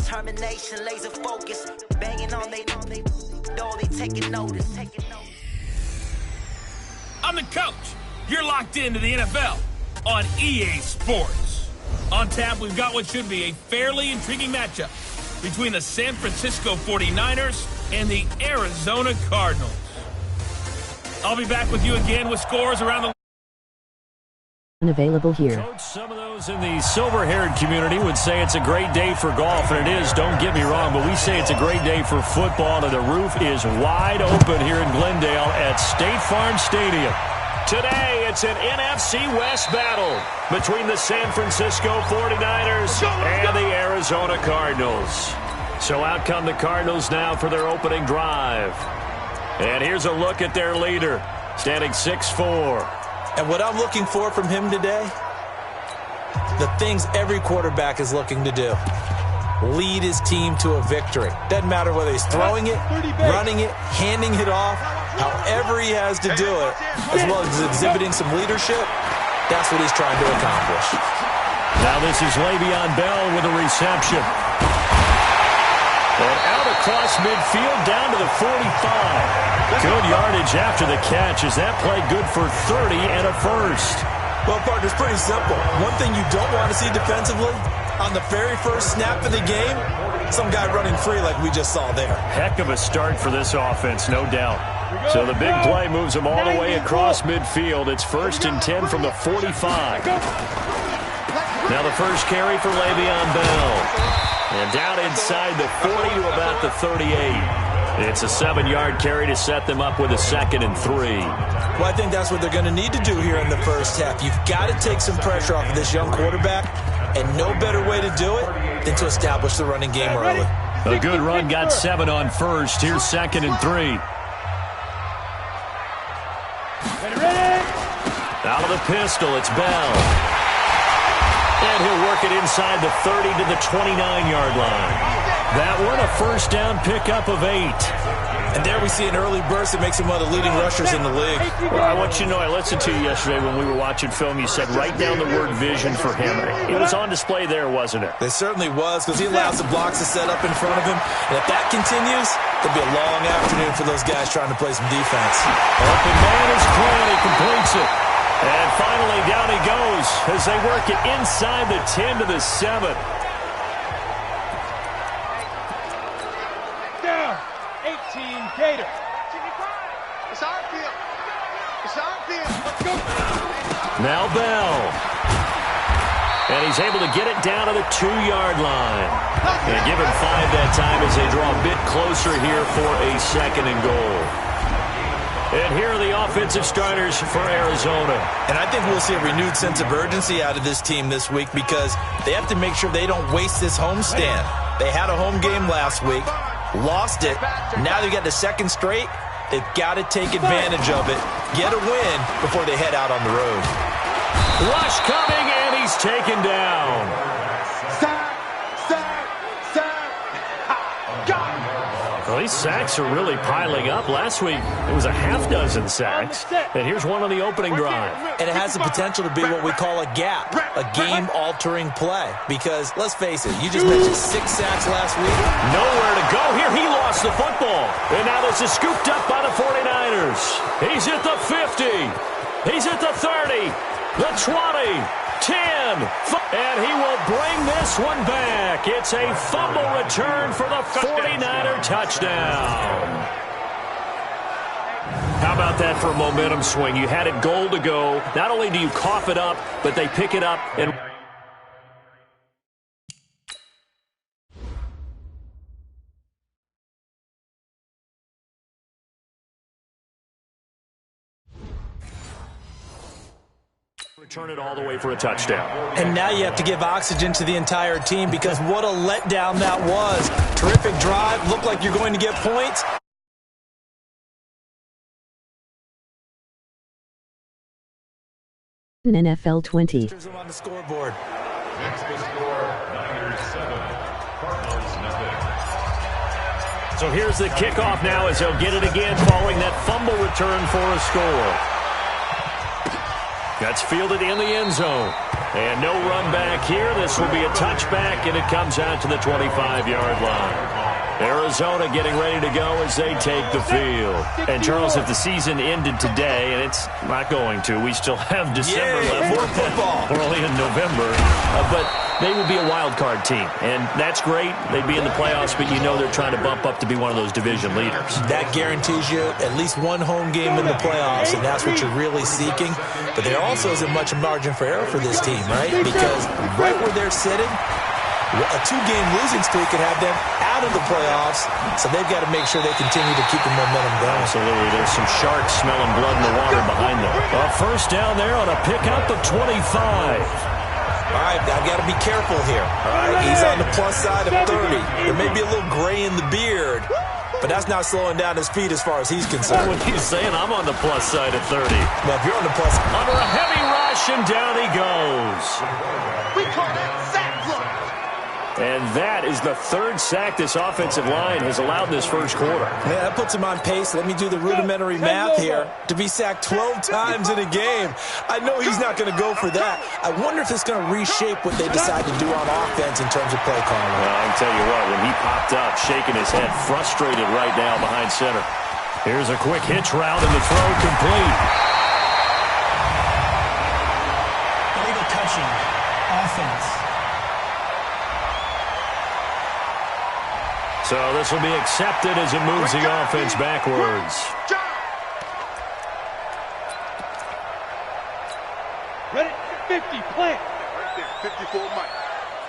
determination, laser focus, banging on they door, they taking notice. I'm the coach. You're locked into the NFL on EA Sports. On tap, we've got what should be a fairly intriguing matchup between the San Francisco 49ers and the Arizona Cardinals. I'll be back with you again with scores around the available here. Coach, some of those in the silver-haired community would say it's a great day for golf, and it is, don't get me wrong, but we say it's a great day for football, and the roof is wide open here in Glendale at State Farm Stadium. Today, it's an NFC West battle between the San Francisco 49ers and the Arizona Cardinals. So out come the Cardinals now for their opening drive. And here's a look at their leader, standing 6'4". And what I'm looking for from him today, the things every quarterback is looking to do. Lead his team to a victory. Doesn't matter whether he's throwing it, running it, handing it off, however he has to do it, as well as exhibiting some leadership, that's what he's trying to accomplish. Now this is Le'Veon Bell with a reception. And out across midfield down to the 45. Good yardage after the catch as that play good for 30 and a first. Well, partner, it's pretty simple. One thing you don't want to see defensively, on the very first snap of the game, some guy running free like we just saw there. Heck of a start for this offense, no doubt. So the big play moves them all the way across midfield. It's 1st and 10 from the 45. Now the first carry for Le'Veon Bell. And down inside the 40 to about the 38. It's a 7-yard carry to set them up with a 2nd and 3. Well, I think that's what they're going to need to do here in the first half. You've got to take some pressure off of this young quarterback, and no better way to do it than to establish the running game early. A good run got 7 on first. Here's 2nd and 3. Out of the pistol, it's Bell. And he'll work it inside the 30 to the 29-yard line. That one, a first down pickup of 8. And there we see an early burst that makes him one of the leading rushers in the league. Well, I want you to know, I listened to you yesterday when we were watching film. You said write down the word vision for him. It was on display there, wasn't it? It certainly was, because he allows the blocks to set up in front of him. And if that continues, it'll be a long afternoon for those guys trying to play some defense. Open man is clean. He completes it. And finally, down he goes as they work it inside the 10 to the 7. Down, 18 Gator. It's our field. It's our field. Let's go. Now Bell. And he's able to get it down to the 2-yard line. And give him 5 that time as they draw a bit closer here for a 2nd and goal. And here are the offensive starters for Arizona. And I think we'll see a renewed sense of urgency out of this team this week because they have to make sure they don't waste this homestand. They had a home game last week, lost it. Now they got the 2nd straight. They've got to take advantage of it, get a win before they head out on the road. Rush coming, and he's taken down. Well, these sacks are really piling up. Last week, it was a half-dozen sacks. And here's one on the opening drive. And it has the potential to be what we call a gap, a game-altering play. Because, let's face it, you just mentioned 6 sacks last week. Nowhere to go here. He lost the football. And now this is scooped up by the 49ers. He's at the 50. He's at the 30. The 20. 10, and he will bring this one back. It's a fumble return for the 49er touchdown. How about that for a momentum swing? You had it goal to go. Not only do you cough it up, but they pick it up and return it all the way for a touchdown. And now you have to give oxygen to the entire team because what a letdown that was. Terrific drive. Looked like you're going to get points. An NFL 20. On the scoreboard. Next to score, Niners 7, Cardinals nothing. So here's the kickoff now as they'll get it again following that fumble return for a score. That's fielded in the end zone. And no run back here. This will be a touchback, and it comes out to the 25-yard line. Arizona getting ready to go as they take the field. And, Charles, if the season ended today, and it's not going to, we still have December left. More football. We're only in November. But they would be a wild card team, and that's great. They'd be in the playoffs, but you know they're trying to bump up to be one of those division leaders. That guarantees you at least one home game in the playoffs, and that's what you're really seeking. But there also isn't much margin for error for this team, right? Because right where they're sitting, a 2-game losing streak could have them out of the playoffs, so they've got to make sure they continue to keep the momentum going. Absolutely. There's some sharks smelling blood in the water behind them. A first down there on a pickup of 25. All right, I've got to be careful here. All right, he's on the plus side of 30. There may be a little gray in the beard, but that's not slowing down his feet as far as he's concerned. What are you saying? I'm on the plus side of 30. Well, if you're on the plus... Under a heavy rush, and down he goes. We call that sack block. And that is the third sack this offensive line has allowed in this first quarter. Yeah, that puts him on pace. Let me do the rudimentary math here. To be sacked 12 times in a game. I know he's not going to go for that. I wonder if it's going to reshape what they decide to do on offense in terms of play calling. Well, I can tell you what, when he popped up, shaking his head, frustrated right now behind center. Here's a quick hitch route, and the throw complete. Illegal touching. Offense. So this will be accepted as it moves the offense backwards. Ready? 50, plant. Right there, 54 Mike.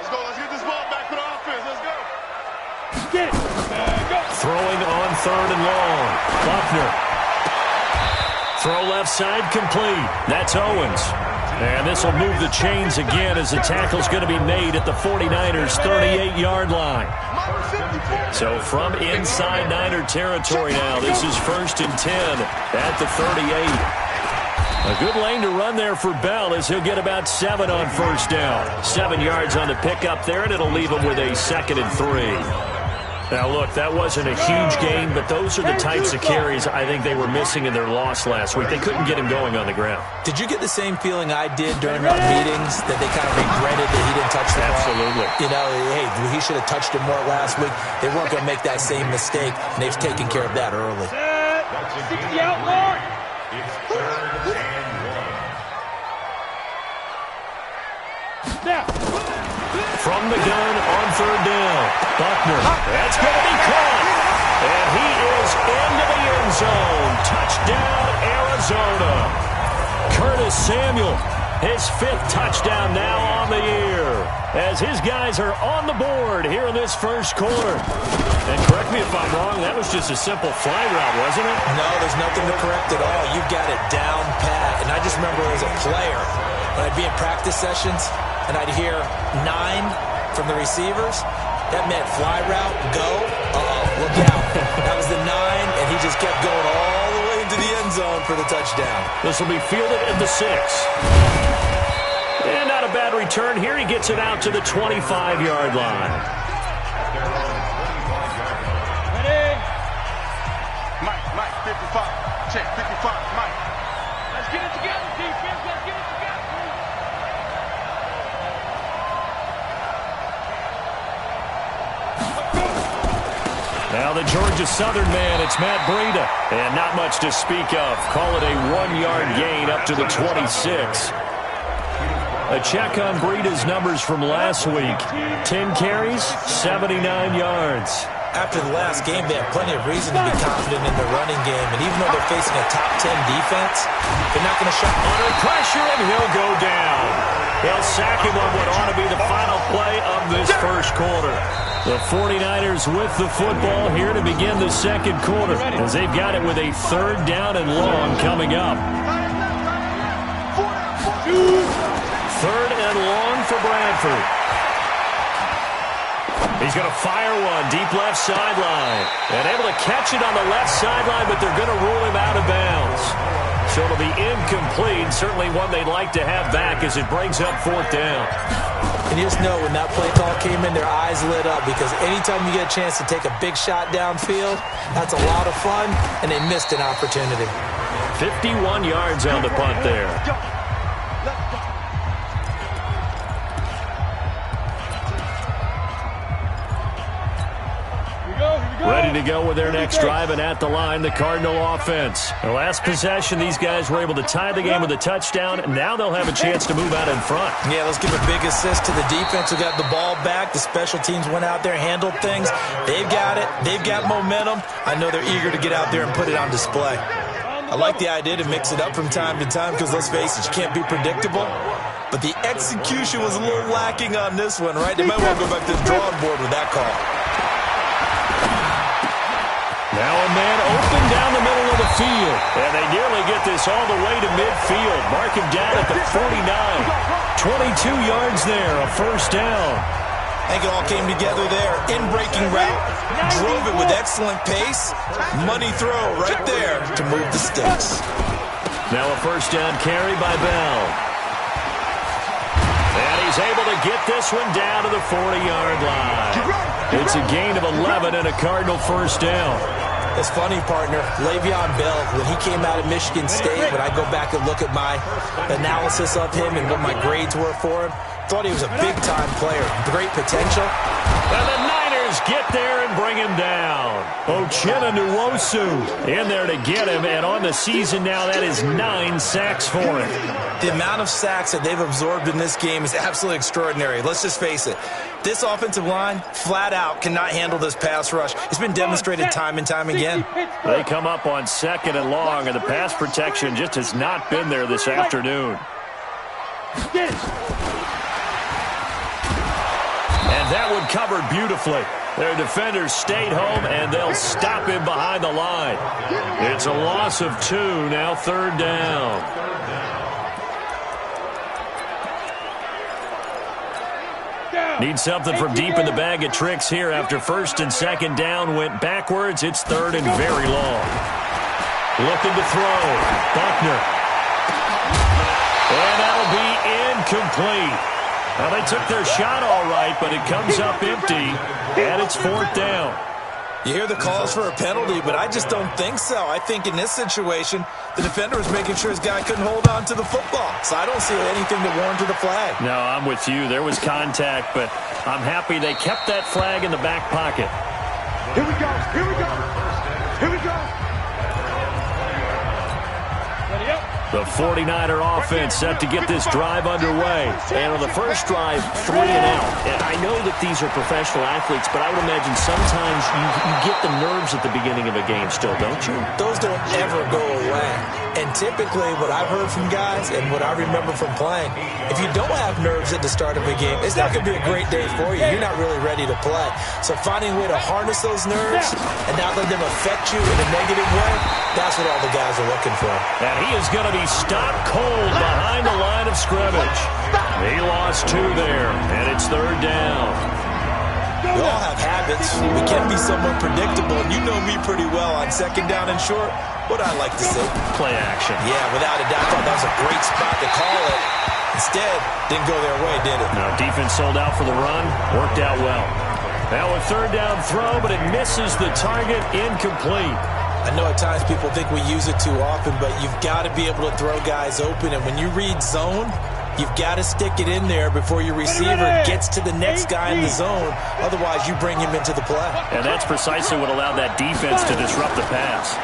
Let's go. Let's get this ball back for the offense. Let's go. Get it. Go. Throwing on third and long. Buckner. Throw left side complete. That's Owens. And this will move the chains again as the tackle's going to be made at the 49ers' 38-yard line. So from inside Niner territory now, this is 1st and 10 at the 38. A good lane to run there for Bell as he'll get about 7 on first down. 7 yards on the pickup there, and it'll leave him with a 2nd and 3. Now, look, that wasn't a huge gain, but those are the types of carries I think they were missing in their loss last week. They couldn't get him going on the ground. Did you get the same feeling I did during our meetings, that they kind of regretted that he didn't touch the ball? Absolutely. You know, hey, he should have touched it more last week. They weren't going to make that same mistake, and they've taken care of that early. 60 out, Lord. It's 3rd and 1. Snap. From the gun on 3rd down. Buckner. That's going to be caught. And he is into the end zone. Touchdown, Arizona. Curtis Samuel, his 5th touchdown now on the year, as his guys are on the board here in this first quarter. And correct me if I'm wrong, that was just a simple fly route, wasn't it? No, there's nothing to correct at all. You've got it down pat. And I just remember as a player, when I'd be in practice sessions, and I'd hear 9 from the receivers, that meant fly route, go, look out. That was the 9, and he just kept going all the way into the end zone for the touchdown. This will be fielded at the 6. And not a bad return here. He gets it out to the 25-yard line. Ready? Mike, 55. Check, 55, Mike. Let's get it together, defense. Let's get it together. Now the Georgia Southern man, it's Matt Breida. And not much to speak of. Call it a 1-yard gain up to the 26. A check on Breida's numbers from last week. 10 carries, 79 yards. After the last game, they have plenty of reason to be confident in their running game. And even though they're facing a top 10 defense, they're not going to shut under pressure, and he'll go down. They'll sack him on what ought to be the final play of this first quarter. The 49ers with the football here to begin the second quarter, as they've got it with a 3rd down and long coming up. 3rd and long for Bradford. He's going to fire one deep left sideline. And able to catch it on the left sideline, but they're going to rule him out of bounds. So it'll be incomplete. Certainly one they'd like to have back as it brings up 4th down. And you just know when that play call came in, their eyes lit up, because anytime you get a chance to take a big shot downfield, that's a lot of fun, and they missed an opportunity. 51 yards on the punt there. Ready to go with their next drive, and at the line, the Cardinal offense. The last possession, these guys were able to tie the game with a touchdown. Now they'll have a chance to move out in front. Yeah, let's give a big assist to the defense who got the ball back. The special teams went out there, handled things. They've got it. They've got momentum. I know they're eager to get out there and put it on display. I like the idea to mix it up from time to time because, let's face it, you can't be predictable. But the execution was a little lacking on this one, right? They might want to go back to the drawing board with that call. Now a man open down the middle of the field. And they nearly get this all the way to midfield. Mark him down at the 49. 22 yards there, a first down. I think it all came together there. In-breaking route, drove it with excellent pace. Money throw right there to move the sticks. Now a first down carry by Bell. And he's able to get this one down to the 40-yard line. It's a gain of 11 and a Cardinal first down. It's funny, partner. Le'Veon Bell, when he came out of Michigan State, when I go back and look at my analysis of him and what my grades were for him, thought he was a big-time player. Great potential. And the Niners get there and bring him down. Uchenna Nwosu in there to get him, and on the season now, that is 9 sacks for him. The amount of sacks that they've absorbed in this game is absolutely extraordinary. Let's just face it. This offensive line, flat out, cannot handle this pass rush. It's been demonstrated time and time again. They come up on 2nd and long, and the pass protection just has not been there this afternoon. And that one covered beautifully. Their defenders stayed home, and they'll stop him behind the line. It's a loss of 2, now 3rd down. Need something from deep in the bag of tricks here after 1st and 2nd down went backwards. It's 3rd and very long. Looking to throw. Buckner. And that'll be incomplete. Well, they took their shot all right, but it comes up empty, and it's 4th down. You hear the calls for a penalty, but I just don't think so. I think in this situation, the defender was making sure his guy couldn't hold on to the football. So I don't see anything that warranted a flag. No, I'm with you. There was contact, but I'm happy they kept that flag in the back pocket. Here we go. Here we go. Here we go. Ready up. The 49er offense set to get this drive underway. And on the first drive, 3 and out. And I know that these are professional athletes, but I would imagine sometimes you get the nerves at the beginning of a game still, don't you? Those don't ever go away. And typically what I've heard from guys and what I remember from playing, if you don't have nerves at the start of a game, it's not going to be a great day for you. You're not really ready to play. So finding a way to harness those nerves and not let them affect you in a negative way, that's what all the guys are looking for. And he is going to be stopped cold behind the line of scrimmage. He lost 2 there, and it's 3rd down. We all have habits. We can be somewhat predictable, and you know me pretty well on 2nd down and short. What I like to see. Play action. Yeah, without a doubt, I thought that was a great spot to call it. Instead, didn't go their way, did it? No, defense sold out for the run. Worked out well. Now a 3rd down throw, but it misses the target. Incomplete. I know at times people think we use it too often, but you've got to be able to throw guys open. And when you read zone, you've got to stick it in there before your receiver gets to the next guy in the zone. Otherwise, you bring him into the play. And that's precisely what allowed that defense to disrupt the pass.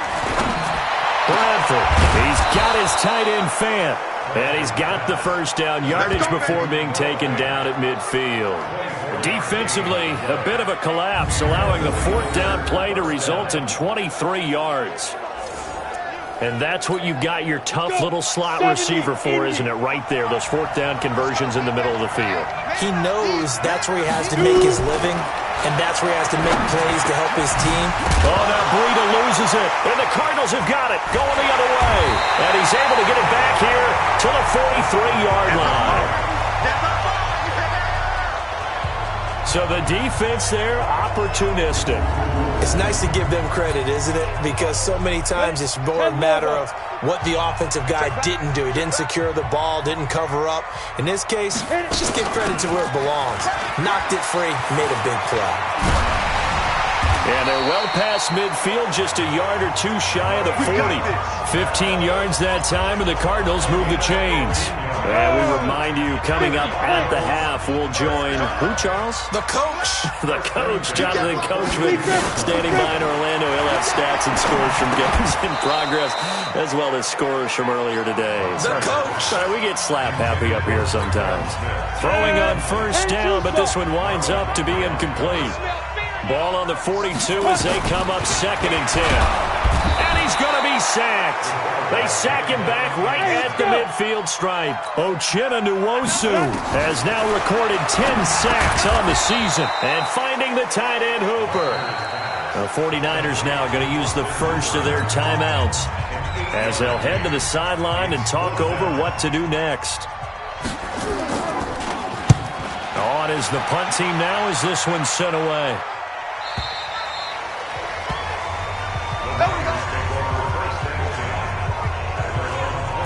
Bradford, he's got his tight end Fant. And he's got the first down yardage before being taken down at midfield. Defensively, a bit of a collapse, allowing the 4th down play to result in 23 yards. And that's what you've got your tough little slot receiver for, isn't it? Right there, those 4th down conversions in the middle of the field. He knows that's where he has to make his living, and that's where he has to make plays to help his team. Oh, now Breida loses it, and the Cardinals have got it, going the other way. And he's able to get it back here to the 43-yard line. So the defense there, opportunistic. It's nice to give them credit, isn't it? Because so many times it's more a matter of what the offensive guy didn't do. He didn't secure the ball, didn't cover up. In this case, let's just give credit to where it belongs. Knocked it free, made a big play. And they're well past midfield, just a yard or two shy of the 40. 15 yards that time, and the Cardinals move the chains. And we remind you, coming up at the half, we'll join who, Charles? The coach. The coach, Jonathan Coachman, standing by in Orlando. He'll have stats and scores from games in progress, as well as scores from earlier today. The coach. Sorry, we get slap happy up here sometimes. Throwing on first down, but this one winds up to be incomplete. Ball on the 42 as they come up 2nd and 10. And he's going to be sacked. They sack him back right at the midfield stripe. Uchenna Nwosu has now recorded 10 sacks on the season. And finding the tight end Hooper. The 49ers now going to use the first of their timeouts as they'll head to the sideline and talk over what to do next. On is the punt team now as this one's sent away.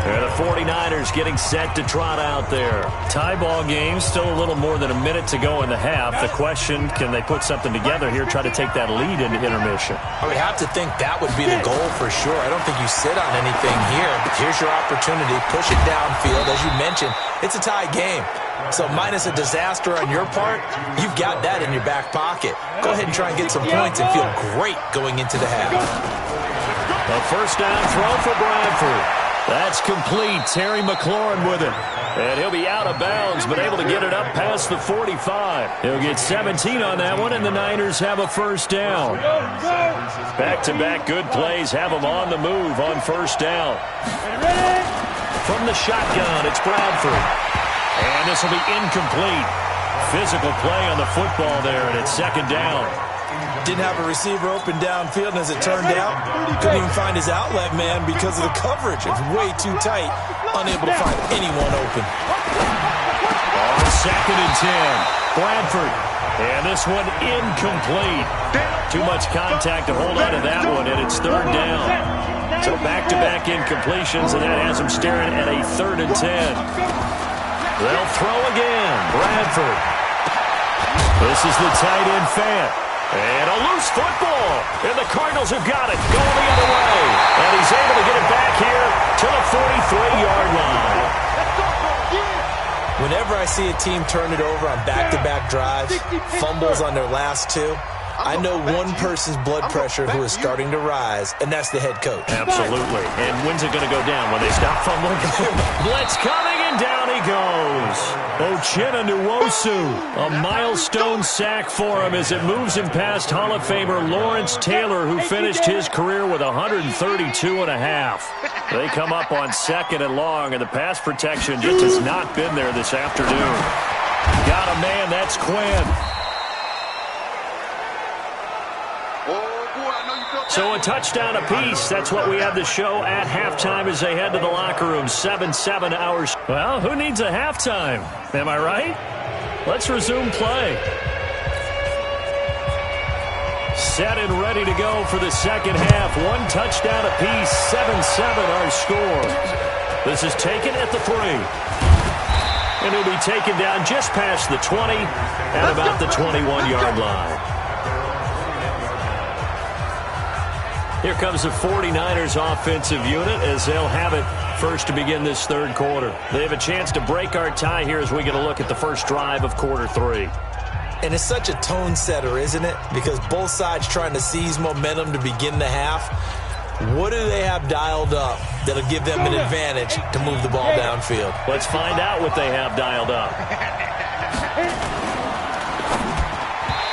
And the 49ers getting set to trot out there. Tie ball game, still a little more than a minute to go in the half. The question, can they put something together here, try to take that lead into intermission? I would have to think that would be the goal for sure. I don't think you sit on anything here. Here's your opportunity. Push it downfield. As you mentioned, it's a tie game. So minus a disaster on your part, you've got that in your back pocket. Go ahead and try and get some points and feel great going into the half. A first down throw for Bradford. That's complete. Terry McLaurin with it. And he'll be out of bounds, but able to get it up past the 45. He'll get 17 on that one, and the Niners have a first down. Back-to-back good plays have them on the move on first down. From the shotgun, it's Bradford. And this will be incomplete. Physical play on the football there, and it's 2nd down. Didn't have a receiver open downfield, and as it turned out, couldn't even find his outlet man because of the coverage. It's way too tight, unable to find anyone open. On 2nd and 10, Bradford. And this one incomplete. Too much contact to hold on to that one, and it's 3rd down. So back-to-back incompletions, and that has him staring at a 3rd and 10. They'll throw again. Bradford. This is the tight end Fant. And a loose football. And the Cardinals have got it. Going the other way. And he's able to get it back here to the 43-yard line. Whenever I see a team turn it over on back-to-back drives, fumbles on their last two, I know one person's blood pressure who is starting to rise, and that's the head coach. Absolutely. And when's it going to go down? When they stop fumbling? Blitz coming, and down he goes. Uchenna Nwosu, a milestone sack for him as it moves him past Hall of Famer Lawrence Taylor, who finished his career with 132.5. They come up on 2nd and long, and the pass protection just has not been there this afternoon. Got a man, that's Quinn. So a touchdown apiece. That's what we have the show at halftime as they head to the locker room. 7 hours. Well, who needs a halftime? Am I right? Let's resume play. Set and ready to go for the second half. 1 touchdown apiece. 7-7 our score. This is taken at the 3. And he'll be taken down just past the 20 at about the 21-yard line. Here comes the 49ers offensive unit as they'll have it first to begin this 3rd quarter. They have a chance to break our tie here as we get a look at the first drive of quarter 3. And it's such a tone setter, isn't it? Because both sides trying to seize momentum to begin the half. What do they have dialed up that'll give them an advantage to move the ball downfield? Let's find out what they have dialed up.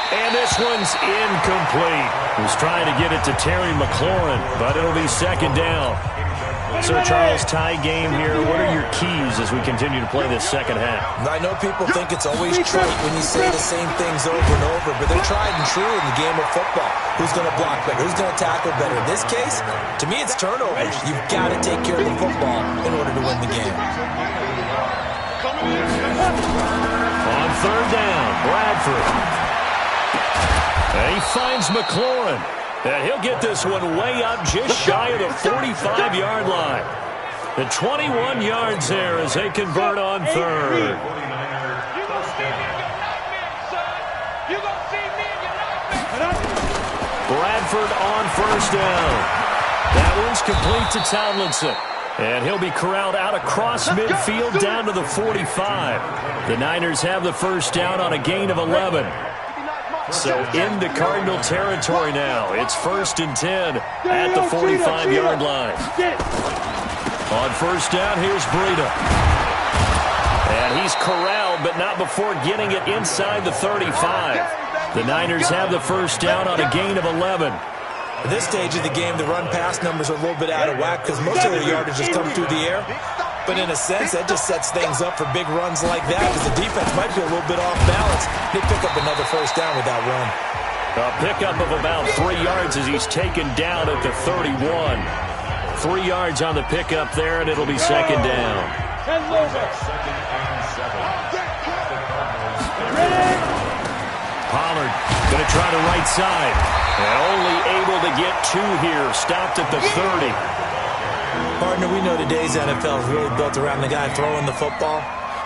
And this one's incomplete. He's trying to get it to Terry McLaurin, but it'll be 2nd down. So, Charles, tie game here. What are your keys as we continue to play this second half? I know people think it's always trite when you say the same things over and over, but they're tried and true in the game of football. Who's going to block better? Who's going to tackle better? In this case, to me, it's turnovers. You've got to take care of the football in order to win the game. On 3rd down, Bradford. And he finds McLaurin. And he'll get this one way up just shy of the 45-yard line. The 21 yards there as they convert on 3rd. Bradford on first down. That one's complete to Tomlinson. And he'll be corralled out across midfield down to the 45. The Niners have the first down on a gain of 11. So into Cardinal territory now. It's 1st and 10 at the 45-yard line. On first down, here's Breida. And he's corralled, but not before getting it inside the 35. The Niners have the first down on a gain of 11. At this stage of the game, the run-pass numbers are a little bit out of whack because most of the yardage has come through the air. But in a sense, that just sets things up for big runs like that because the defense might be a little bit off balance. They pick up another first down with that run. A pickup of about 3 yards as he's taken down at the 31. 3 yards on the pickup there, and it'll be second down. Pollard going to try the right side. And only able to get 2 here. Stopped at the 30. Partner, we know today's NFL is really built around the guy throwing the football.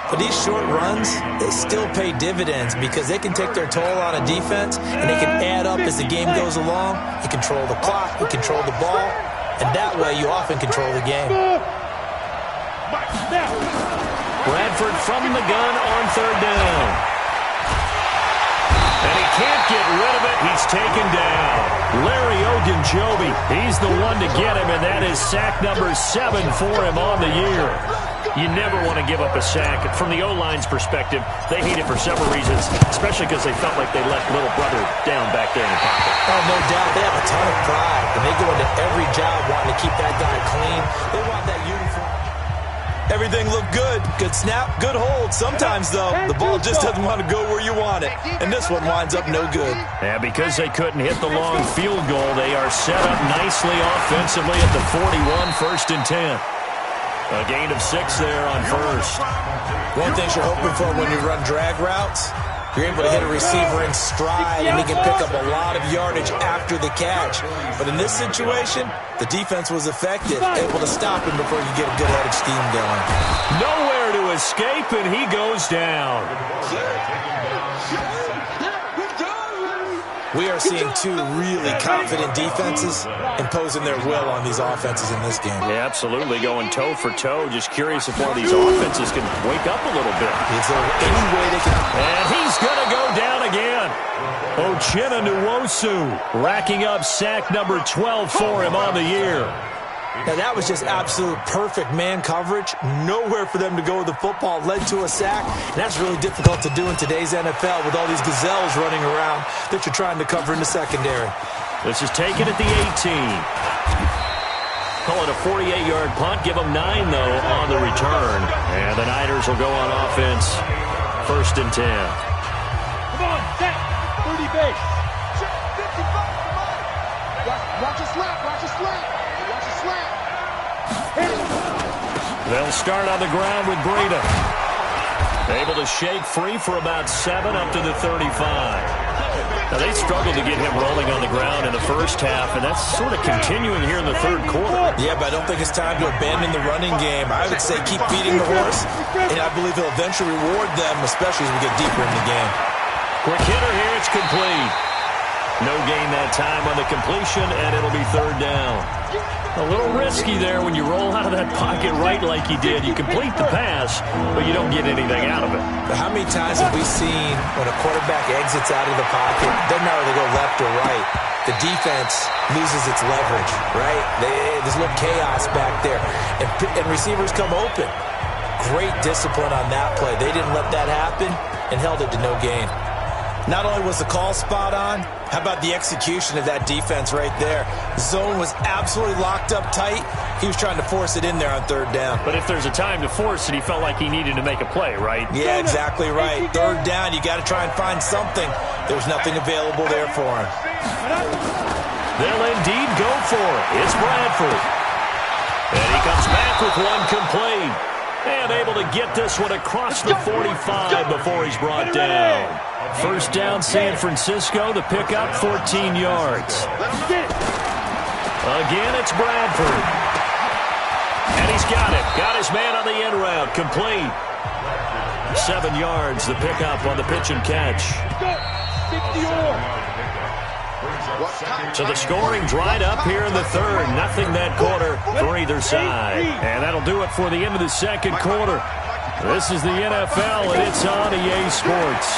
But these short runs, they still pay dividends because they can take their toll on a defense and they can add up as the game goes along. You control the clock, you control the ball, and that way you often control the game. Bradford from the gun on third down. And he can't get rid of it. He's taken down. Larry Ogunjobi, he's the one to get him, and that is sack number 7 for him on the year. You never want to give up a sack. From the O-line's perspective, they hate it for several reasons, especially because they felt like they left little brother down back there in the pocket. Oh, no doubt. They have a ton of pride, and they go into every job wanting to keep that guy clean. They want that uniform. Everything looked good. Good snap, good hold. Sometimes, though, the ball just doesn't want to go where you want it. And this one winds up no good. And because they couldn't hit the long field goal, they are set up nicely offensively at the 41, 1st and 10. A gain of 6 there on first. One thing you're hoping for when you run drag routes, you're able to hit a receiver in stride, and he can pick up a lot of yardage after the catch. But in this situation, the defense was effective, able to stop him before you get a good head of steam going. Nowhere to escape, and he goes down. We are seeing 2 really confident defenses imposing their will on these offenses in this game. Yeah, absolutely, going toe for toe. Just curious if one of these offenses can wake up a little bit. Is there any way they can... And he's going to go down again. Uchenna Nwosu racking up sack number 12 for him on the year. Now, that was just absolute perfect man coverage. Nowhere for them to go with the football. Led to a sack. And that's really difficult to do in today's NFL with all these gazelles running around that you're trying to cover in the secondary. This is taken at the 18. Call it a 48-yard punt. Give them 9, though, on the return. And the Niners will go on offense. 1st and 10. Come on, set. 30 base. 55. Watch a slant. Watch a slant. Watch a slant. They'll start on the ground with Breida. Able to shake free for about 7 up to the 35. Now, they struggled to get him rolling on the ground in the first half, and that's sort of continuing here in the third quarter. Yeah, but I don't think it's time to abandon the running game. I would say keep feeding the horse, and I believe he'll eventually reward them, especially as we get deeper in the game. Quick hitter here, it's complete. No gain that time on the completion, and it'll be 3rd down. A little risky there when you roll out of that pocket right like he did. You complete the pass, but you don't get anything out of it. But how many times have we seen when a quarterback exits out of the pocket, doesn't matter whether they go left or right, the defense loses its leverage, right? There's a little chaos back there, and receivers come open. Great discipline on that play. They didn't let that happen and held it to no gain. Not only was the call spot on, how about the execution of that defense right there? Zone was absolutely locked up tight. He was trying to force it in there on 3rd down. But if there's a time to force it, he felt like he needed to make a play, right? Yeah, exactly right. 3rd down, you got to try and find something. There's nothing available there for him. They'll indeed go for it. It's Bradford. And he comes back with one complete. And able to get this one across the 45 before he's brought down. 1st down, San Francisco. The pickup, 14 yards. Again, it's Bradford. And he's got it. Got his man on the end route. Complete. 7 yards, the pickup on the pitch and catch. So the scoring dried up here in the third. Nothing that quarter for either side. And that'll do it for the end of the second quarter. This is the NFL, and it's on EA Sports.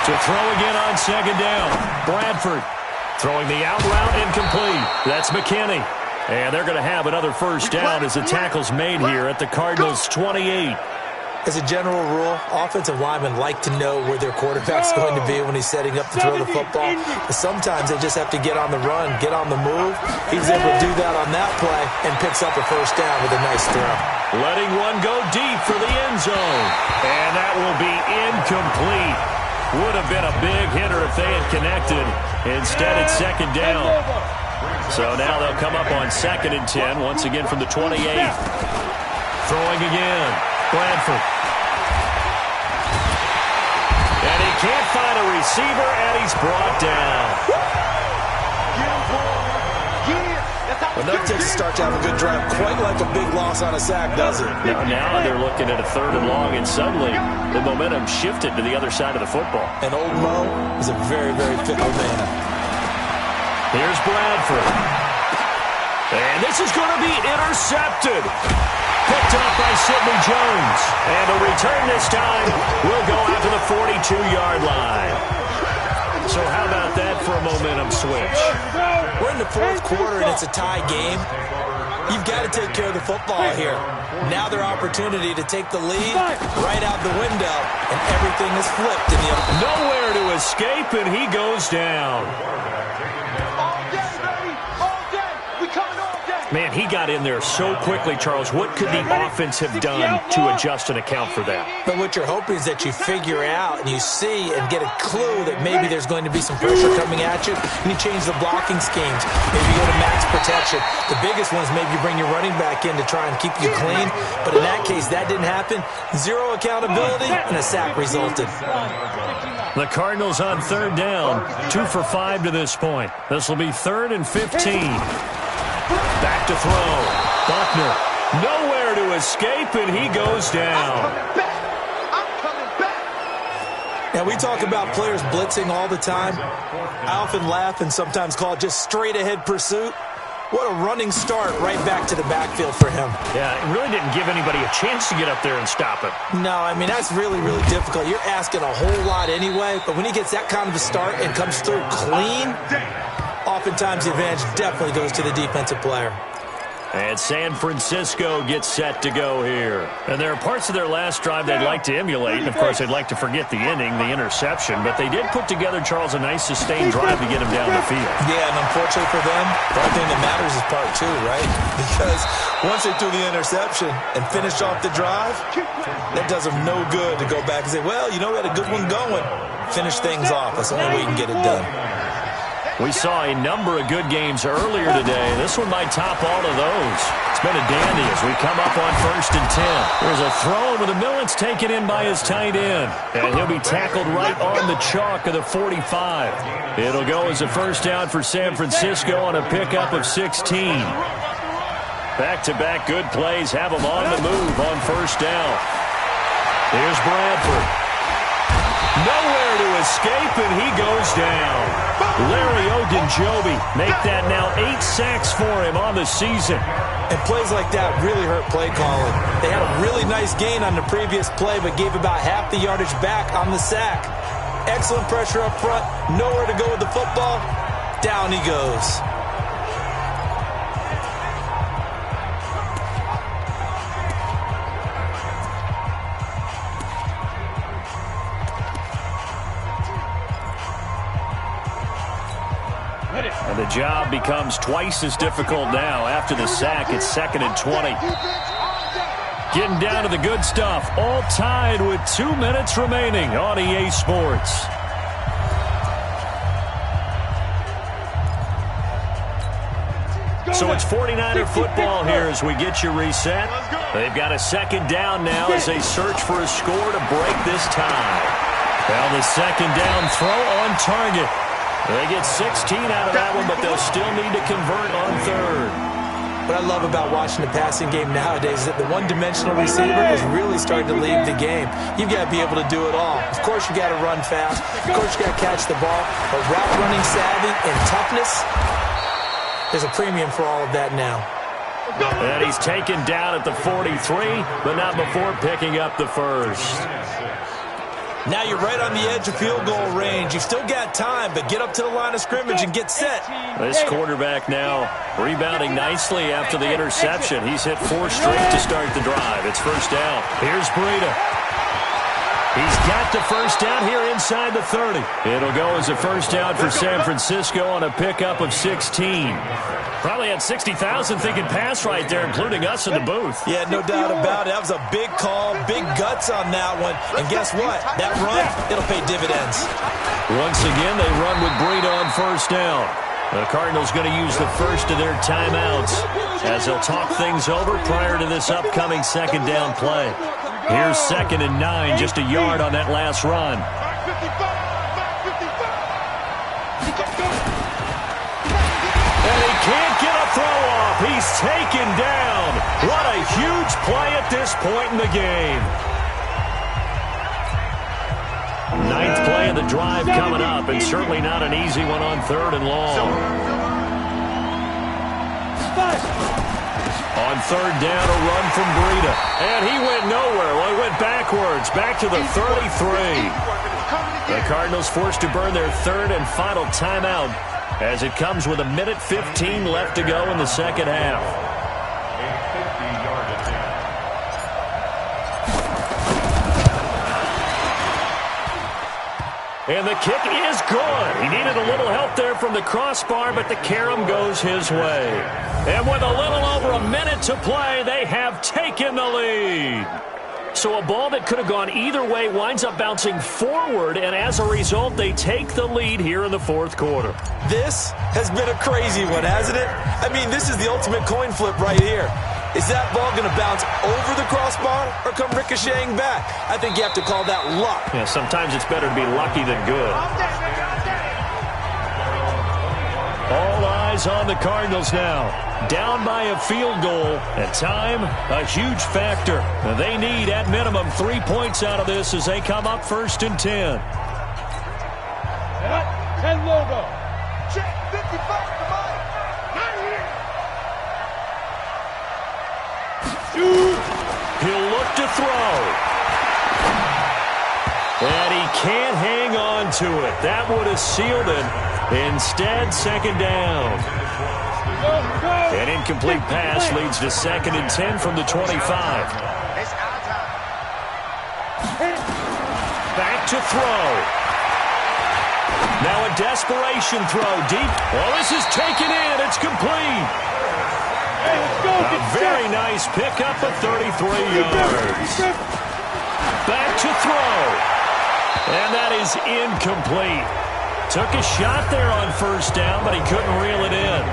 To throw again on second down. Bradford throwing the out route incomplete. That's McKinney. And they're going to have another first down as the tackle's made here at the Cardinals' 28. As a general rule, offensive linemen like to know where their quarterback's going to be when he's setting up to throw the football. But sometimes they just have to get on the run, get on the move. He was able to do that on that play and picks up a first down with a nice throw. Letting one go deep for the end zone. And that will be incomplete. Would have been a big hitter if they had connected. Instead, it's second down. So now they'll come up on 2nd and 10, once again from the 28. Throwing again. Bradford. And he can't find a receiver, and he's brought down. Enough takes to start to have a good drive, quite like a big loss on a sack, does it? Now they're looking at a 3rd and long, and suddenly the momentum shifted to the other side of the football. And old Mo is a very, very fickle man. Here's Bradford. And this is going to be intercepted. Picked up by Sidney Jones. And the return this time will go out to the 42-yard line. So how about that for a momentum switch? We're in the 4th quarter, and it's a tie game. You've got to take care of the football here. Now their opportunity to take the lead right out the window, and everything is flipped in the other. Nowhere to escape, and he goes down. Man, he got in there so quickly, Charles. What could the offense have done to adjust and account for that? But what you're hoping is that you figure out and you see and get a clue that maybe there's going to be some pressure coming at you, and you change the blocking schemes. Maybe you go to max protection. The biggest one is maybe you bring your running back in to try and keep you clean. But in that case, that didn't happen. Zero accountability, and a sack resulted. The Cardinals on 3rd down, 2 for 5 to this point. This will be 3rd and 15. Back to throw. Buckner. Nowhere to escape, and he goes down. I'm coming back. Now, we talk about players blitzing all the time. I often laugh and sometimes call it just straight-ahead pursuit. What a running start right back to the backfield for him. Yeah, it really didn't give anybody a chance to get up there and stop it. No, I mean, that's really, really difficult. You're asking a whole lot anyway, but when he gets that kind of a start and comes through clean, oftentimes the advantage definitely goes to the defensive player. And San Francisco gets set to go here. And there are parts of their last drive they'd like to emulate. And, of course, they'd like to forget the ending, the interception. But they did put together, Charles, a nice sustained drive to get him down the field. Yeah, and unfortunately for them, the only thing that matters is part 2, right? Because once they threw the interception and finished off the drive, that does them no good to go back and say, well, you know, we had a good one going. Finish things off. That's the only way you can get it done. We saw a number of good games earlier today. This one might top all of those. It's been a dandy as we come up on 1st and 10. There's a throw with the Millets taken in by his tight end. And he'll be tackled right on the chalk of the 45. It'll go as a first down for San Francisco on a pickup of 16. Back-to-back good plays have them on the move on first down. Here's Bradford. Nowhere to escape, and he goes down. Larry Ogunjobi make that now 8 sacks for him on the season. And plays like that really hurt play calling. They had a really nice gain on the previous play, but gave about half the yardage back on the sack. Excellent pressure up front, nowhere to go with the football. Down he goes. And the job becomes twice as difficult now. After the sack, it's 2nd and 20. Getting down to the good stuff. All tied with 2 minutes remaining on EA Sports. So it's 49er football here as we get you reset. They've got a 2nd down now as they search for a score to break this tie. Well, the 2nd down throw on target. They get 16 out of that one, but they'll still need to convert on 3rd. What I love about watching the passing game nowadays is that the one-dimensional receiver is really starting to leave the game. You've got to be able to do it all. Of course, you got to run fast. Of course, you got to catch the ball. But route running savvy and toughness, there's a premium for all of that now. And he's taken down at the 43, but not before picking up the first. Now you're right on the edge of field goal range. You've still got time, but get up to the line of scrimmage and get set. This quarterback now rebounding nicely after the interception. He's hit 4 straight to start the drive. It's first down. Here's Breida. He's got the first down here inside the 30. It'll go as a first down for San Francisco on a pickup of 16. Probably had 60,000 thinking pass right there, including us in the booth. Yeah, no doubt about it. That was a big call, big guts on that one. And guess what? That run, it'll pay dividends. Once again, they run with Breida on first down. The Cardinals going to use the first of their timeouts as they'll talk things over prior to this upcoming second down play. Here's 2nd and 9, just a yard on that last run. And he can't get a throw off. He's taken down. What a huge play at this point in the game. 9th play of the drive coming up, and certainly not an easy one on 3rd and long. On 3rd down, a run from Breida. And he went nowhere. Well, he went backwards, back to the 33. The Cardinals forced to burn their 3rd and final timeout as it comes with 1:15 left to go in the second half. A 50-yard attempt. And the kick is good. He needed a little help there from the crossbar, but the carom goes his way. And with a little over a minute to play, they have taken the lead. So a ball that could have gone either way winds up bouncing forward, and as a result, they take the lead here in the 4th quarter. This has been a crazy one, hasn't it? I mean, this is the ultimate coin flip right here. Is that ball going to bounce over the crossbar or come ricocheting back? I think you have to call that luck. Yeah, sometimes it's better to be lucky than good. All eyes on the Cardinals now. Down by a field goal, and time, a huge factor. They need, at minimum, 3 points out of this as they come up 1st and 10. 10 logo. Check 55, come on. Not here. He'll look to throw. And he can't hang on to it. That would have sealed it. Instead, 2nd down. An incomplete pass leads to 2nd and 10 from the 25. Back to throw. Now a desperation throw deep. Well, this is taken in. It's complete. A very nice pickup of 33 yards. Back to throw. And that is incomplete. Took a shot there on 1st down, but he couldn't reel it in.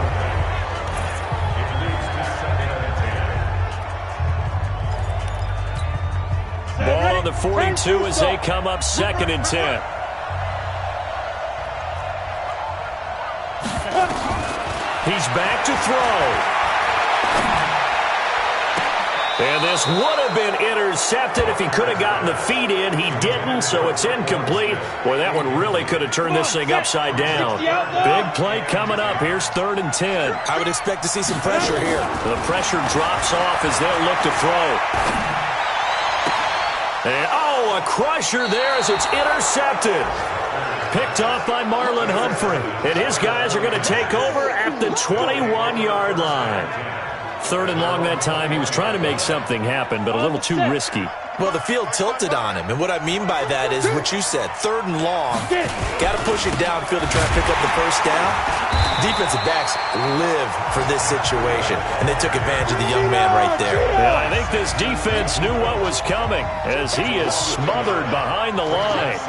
Ball on the 42 as they come up 2nd and 10. He's back to throw. And this would have been intercepted if he could have gotten the feet in. He didn't, so it's incomplete. Boy, that one really could have turned this thing upside down. Big play coming up. Here's 3rd and 10. I would expect to see some pressure here. The pressure drops off as they'll look to throw. And, oh, a crusher there as it's intercepted. Picked off by Marlon Humphrey. And his guys are going to take over at the 21-yard line. 3rd and long that time. He was trying to make something happen, but a little too risky. Well, the field tilted on him, and what I mean by that is what you said, 3rd and long. Got to push it downfield to try to pick up the first down. Defensive backs live for this situation, and they took advantage of the young man right there. Yeah, I think this defense knew what was coming as he is smothered behind the line.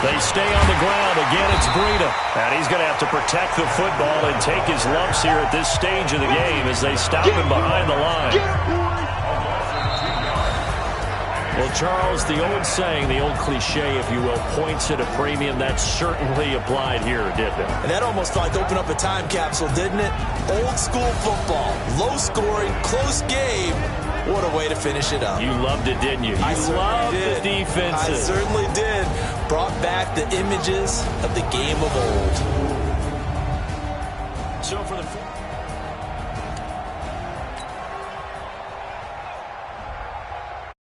They stay on the ground. Again, it's Breida. And he's going to have to protect the football and take his lumps here at this stage of the game as they stop him behind the line. Well, Charles, the old saying, the old cliche, if you will, points at a premium, that certainly applied here, didn't it? And that almost felt like opened up a time capsule, didn't it? Old school football, low scoring, close game. What a way to finish it up. You loved it, didn't you? You loved the defenses. I certainly did. Brought back the images of the game of old. So for the